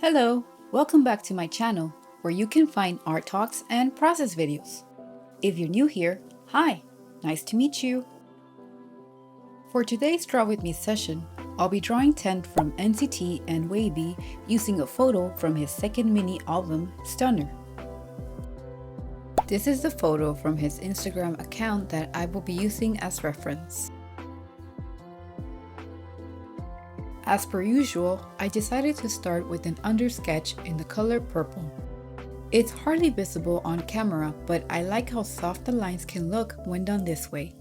Hello, welcome back to my channel, where you can find art talks and process videos. If you're new here, hi, nice to meet you. For today's Draw With Me session, I'll be drawing Tent from NCT and WAYV using a photo from his second mini album, Stunner. This is the photo from his Instagram account that I will be using as reference. As per usual, I decided to start with an undersketch in the color purple. It's hardly visible on camera, but I like how soft the lines can look when done this way.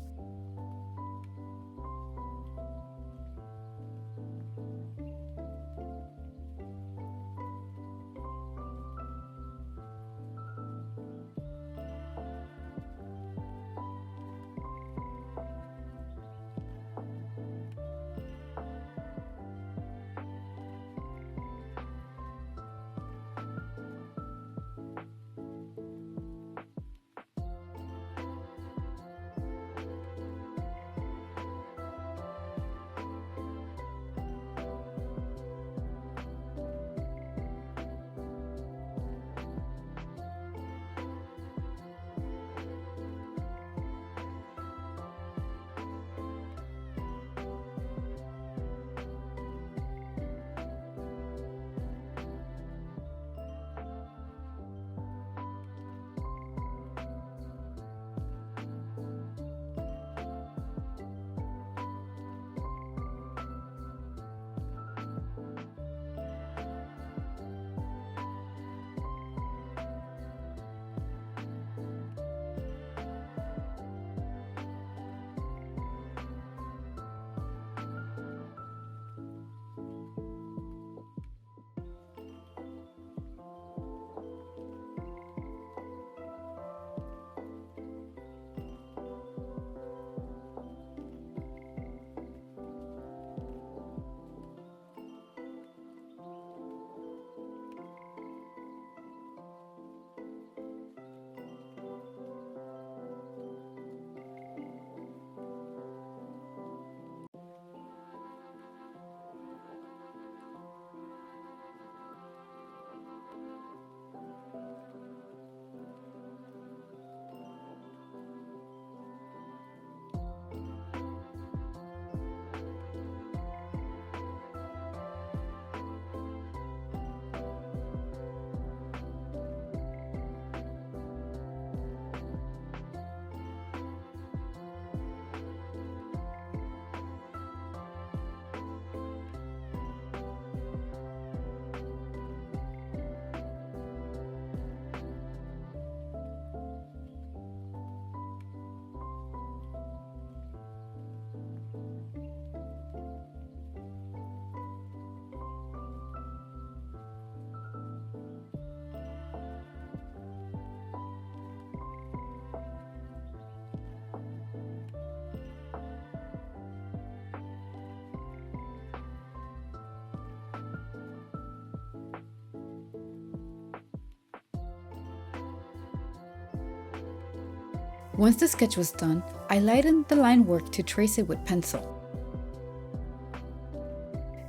Once the sketch was done, I lightened the line work to trace it with pencil.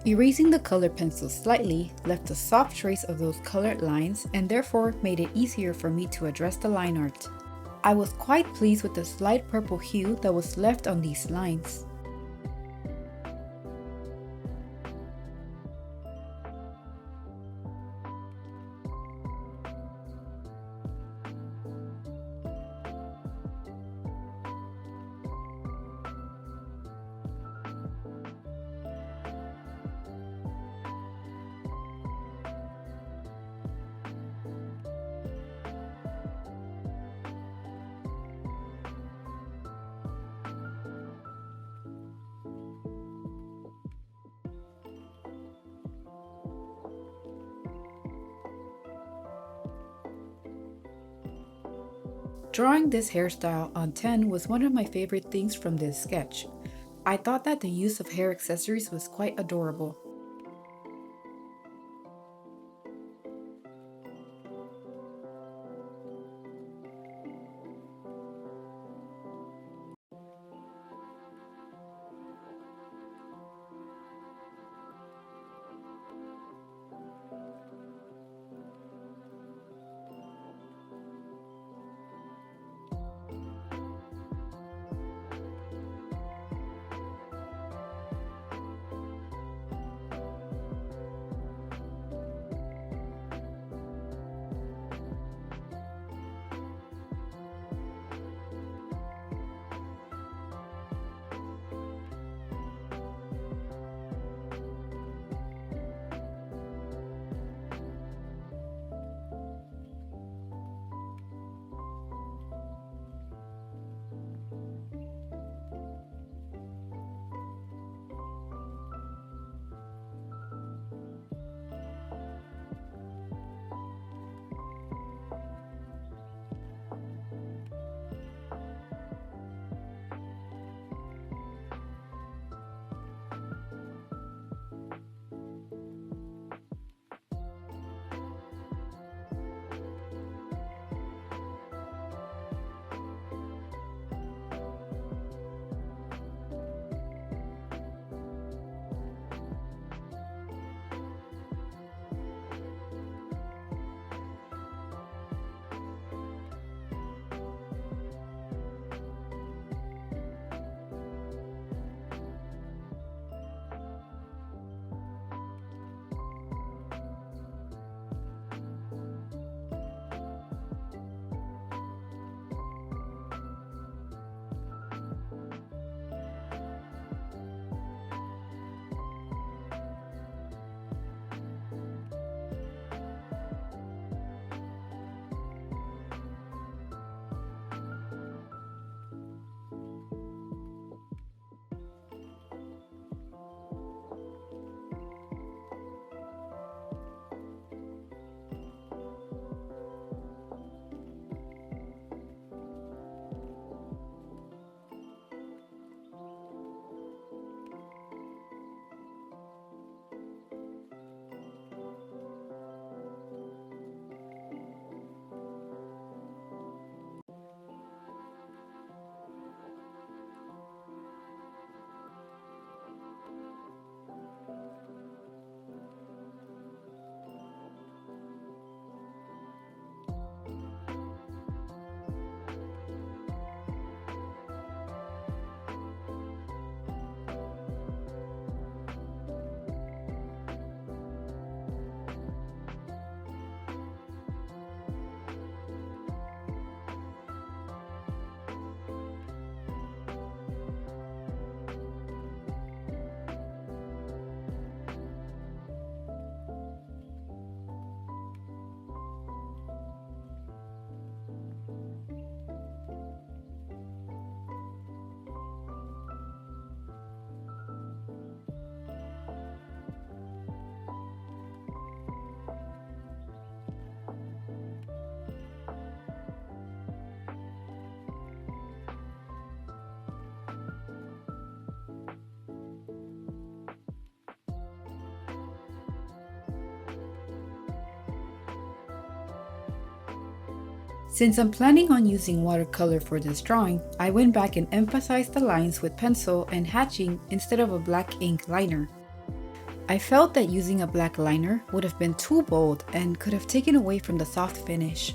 Erasing the colored pencil slightly left a soft trace of those colored lines and therefore made it easier for me to address the line art. I was quite pleased with the slight purple hue that was left on these lines. Drawing this hairstyle on 10 was one of my favorite things from this sketch. I thought that the use of hair accessories was quite adorable. Since I'm planning on using watercolor for this drawing, I went back and emphasized the lines with pencil and hatching instead of a black ink liner. I felt that using a black liner would have been too bold and could have taken away from the soft finish.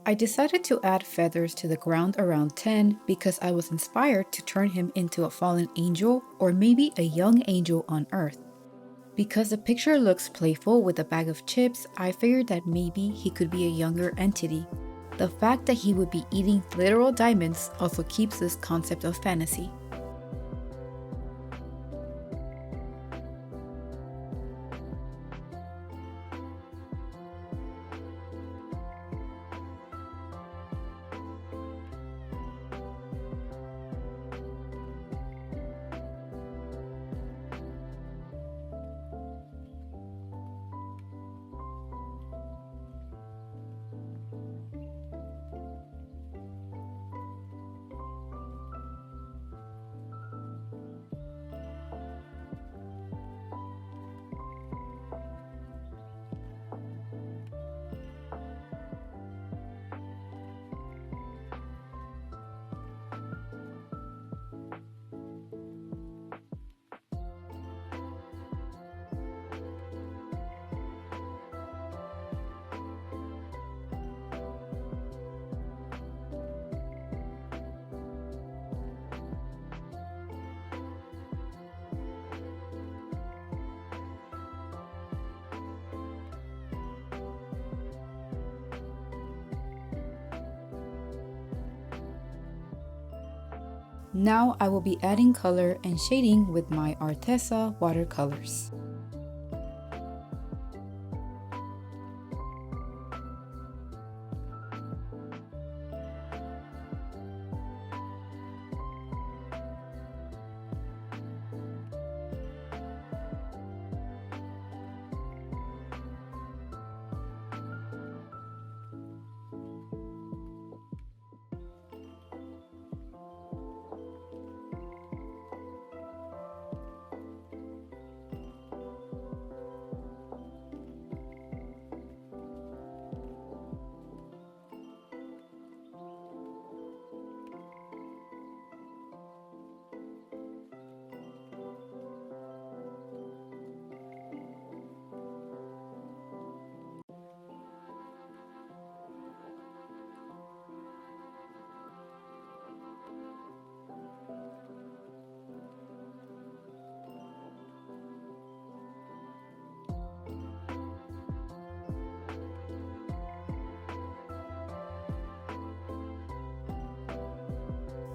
I decided to add feathers to the ground around 10 because I was inspired to turn him into a fallen angel or maybe a young angel on Earth. Because the picture looks playful with a bag of chips, I figured that maybe he could be a younger entity. The fact that he would be eating literal diamonds also keeps this concept of fantasy. Now I will be adding color and shading with my Arteza watercolors.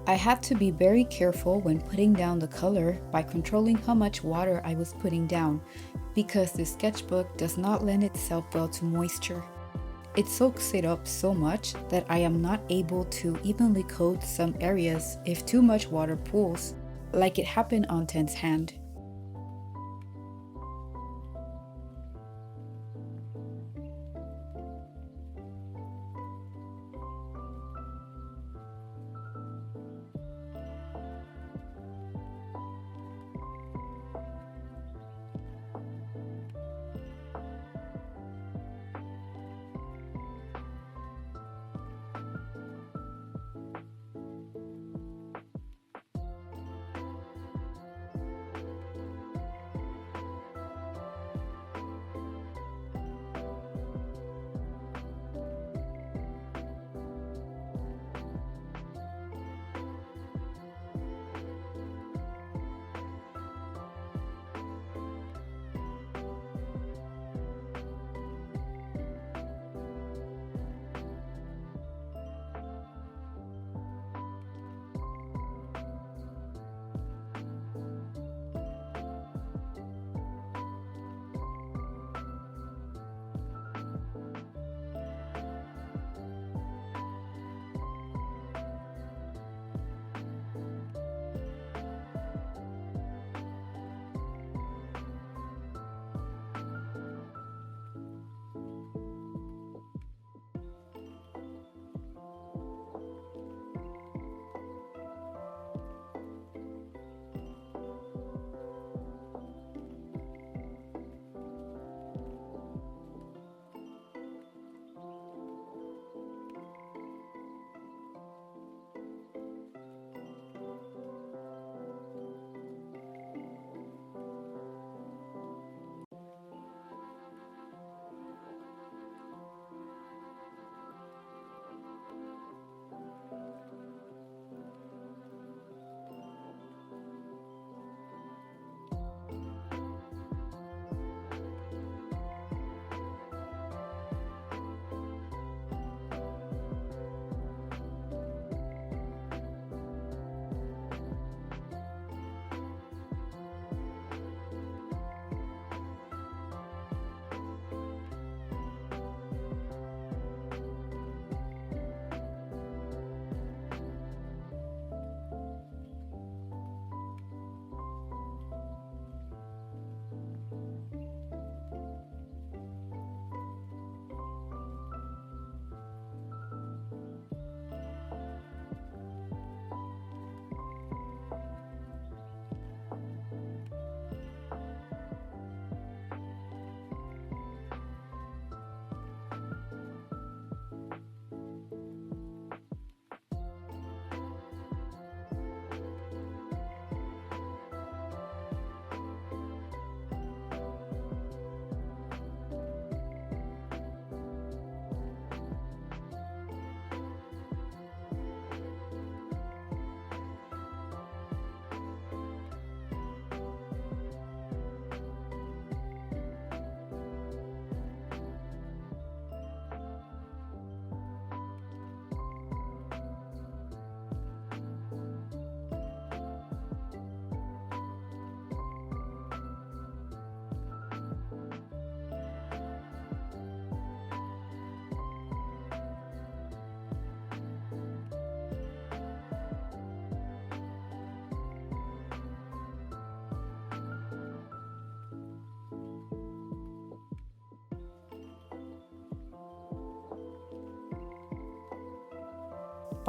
I had to be very careful when putting down the color by controlling how much water I was putting down, because the sketchbook does not lend itself well to moisture. It soaks it up so much that I am not able to evenly coat some areas if too much water pools, like it happened on Ten's hand.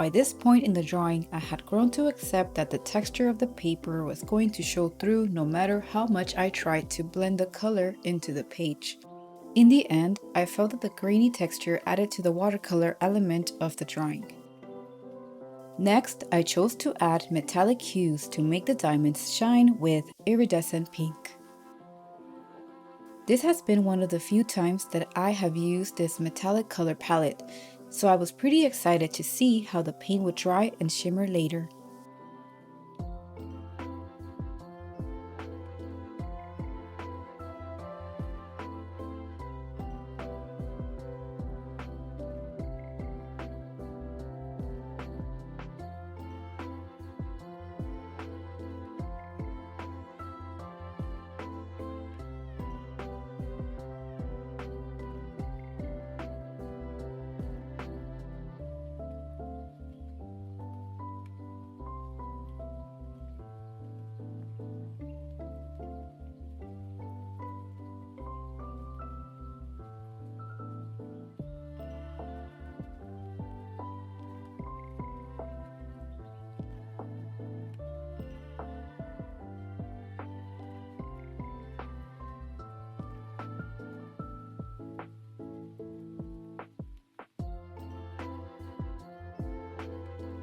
By this point in the drawing, I had grown to accept that the texture of the paper was going to show through no matter how much I tried to blend the color into the page. In the end, I felt that the grainy texture added to the watercolor element of the drawing. Next, I chose to add metallic hues to make the diamonds shine with iridescent pink. This has been one of the few times that I have used this metallic color palette, so I was pretty excited to see how the paint would dry and shimmer later.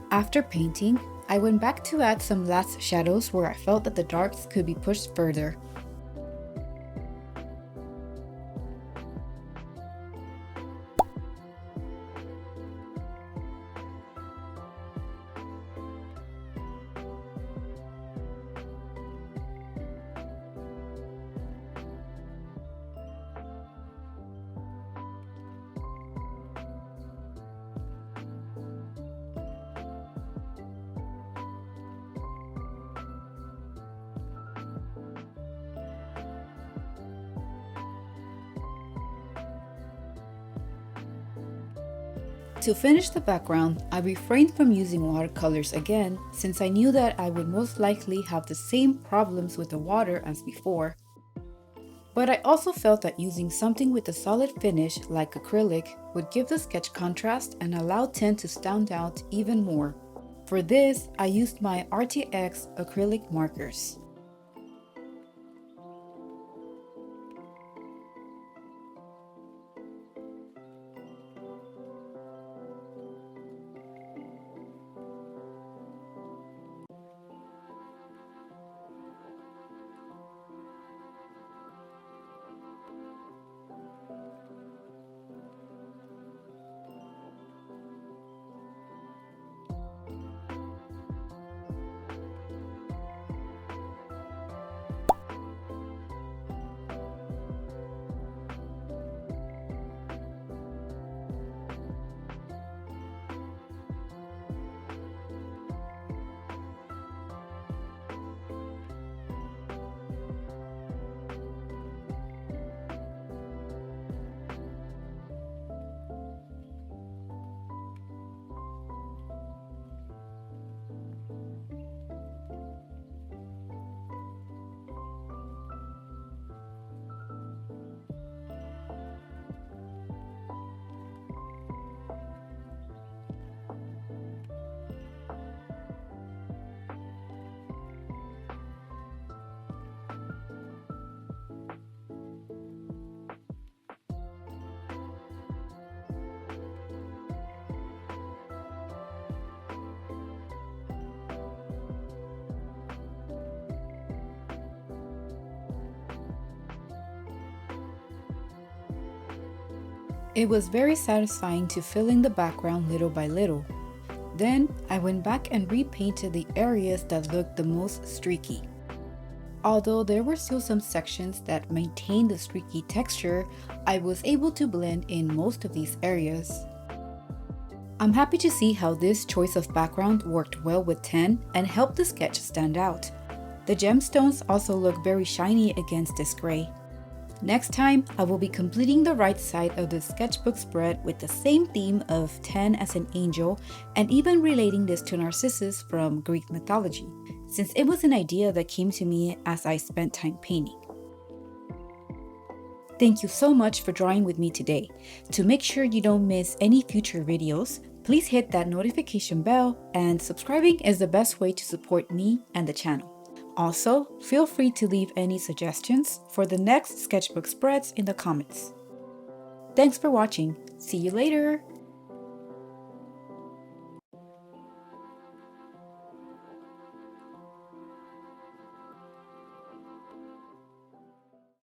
After painting, I went back to add some last shadows where I felt that the darks could be pushed further. To finish the background, I refrained from using watercolors again since I knew that I would most likely have the same problems with the water as before. But I also felt that using something with a solid finish like acrylic would give the sketch contrast and allow tint to stand out even more. For this, I used my RTX acrylic markers. It was very satisfying to fill in the background little by little. Then I went back and repainted the areas that looked the most streaky. Although there were still some sections that maintained the streaky texture, I was able to blend in most of these areas. I'm happy to see how this choice of background worked well with 10 and helped the sketch stand out. The gemstones also look very shiny against this gray. Next time, I will be completing the right side of the sketchbook spread with the same theme of 10 as an angel and even relating this to Narcissus from Greek mythology, since it was an idea that came to me as I spent time painting. Thank you so much for drawing with me today. To make sure you don't miss any future videos, Please hit that notification bell, and subscribing is the best way to support me and the channel. Also, feel free to leave any suggestions for the next sketchbook spreads in the comments. Thanks for watching. See you later!